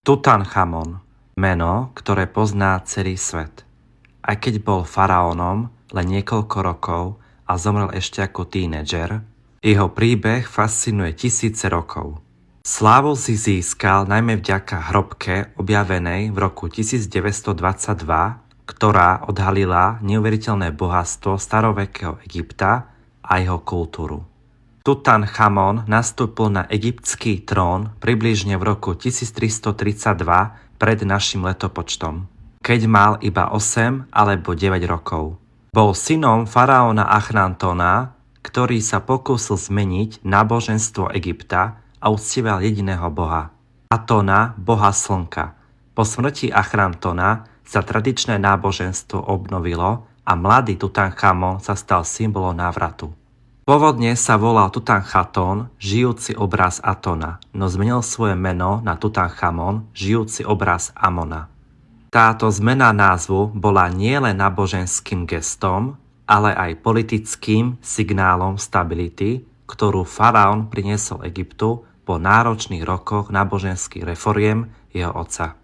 Tutanchamon, meno, ktoré pozná celý svet. Aj keď bol faraónom len niekoľko rokov a zomrel ešte ako tínedžer, jeho príbeh fascinuje tisíce rokov. Slávu si získal najmä vďaka hrobke objavenej v roku 1922, ktorá odhalila neuveriteľné bohatstvo starovekého Egypta a jeho kultúru. Tutanchamon nastúpil na egyptský trón približne v roku 1332 pred našim letopočtom, keď mal iba 8 alebo 9 rokov. Bol synom faraóna Achnatona, ktorý sa pokúsil zmeniť náboženstvo Egypta a uctieval jediného boha, Atona, boha slnka. Po smrti Achnatona sa tradičné náboženstvo obnovilo a mladý Tutanchamon sa stal symbolom návratu. Pôvodne sa volal Tutanchaton, žijúci obraz Atona, no zmenil svoje meno na Tutanchamon, žijúci obraz Amona. Táto zmena názvu bola nielen náboženským gestom, ale aj politickým signálom stability, ktorú faraón priniesol Egyptu po náročných rokoch náboženských reforiem jeho otca.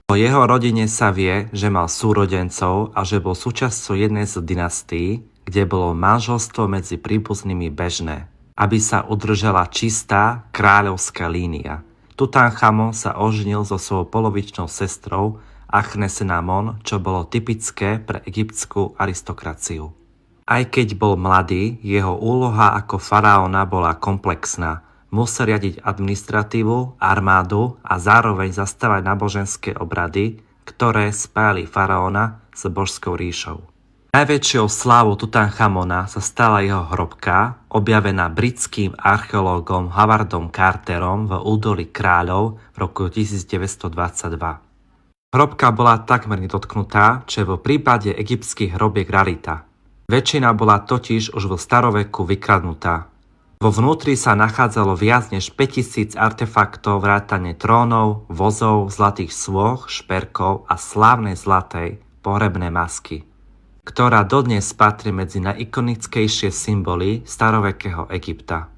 O jeho rodine sa vie, že mal súrodencov a že bol súčasťou jednej z dynastií, kde bolo manželstvo medzi príbuznými bežné, aby sa udržala čistá kráľovská línia. Tutanchamon sa oženil so svojou polovičnou sestrou Achnesenamon, čo bolo typické pre egyptskú aristokraciu. Aj keď bol mladý, jeho úloha ako faraóna bola komplexná. Musel riadiť administratívu, armádu a zároveň zastávať náboženské obrady, ktoré spájali faraóna s božskou ríšou. Najväčšou slávou Tutanchamona sa stala jeho hrobka, objavená britským archeológom Howardom Carterom v údolí kráľov v roku 1922. Hrobka bola takmer nedotknutá, čo je v prípade egyptských hrobiek rarita. Väčšina bola totiž už vo staroveku vykradnutá. Vo vnútri sa nachádzalo viac než 5000 artefaktov vrátane trónov, vozov, zlatých sôch, šperkov a slávnej zlatej pohrebnej masky, ktorá dodnes patrí medzi najikonickejšie symboly starovekého Egypta.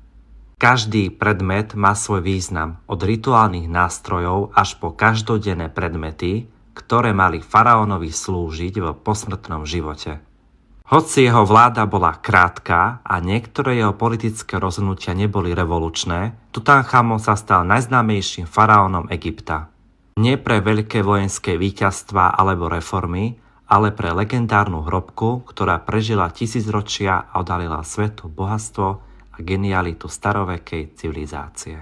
Každý predmet má svoj význam, od rituálnych nástrojov až po každodenné predmety, ktoré mali faraónovi slúžiť v posmrtnom živote. Hoci jeho vláda bola krátka a niektoré jeho politické rozhodnutia neboli revolučné, Tutanchamon sa stal najznámejším faraónom Egypta. Nie pre veľké vojenské víťazstvá alebo reformy, ale pre legendárnu hrobku, ktorá prežila tisícročia a odhalila svetu bohatstvo a genialitu starovekej civilizácie.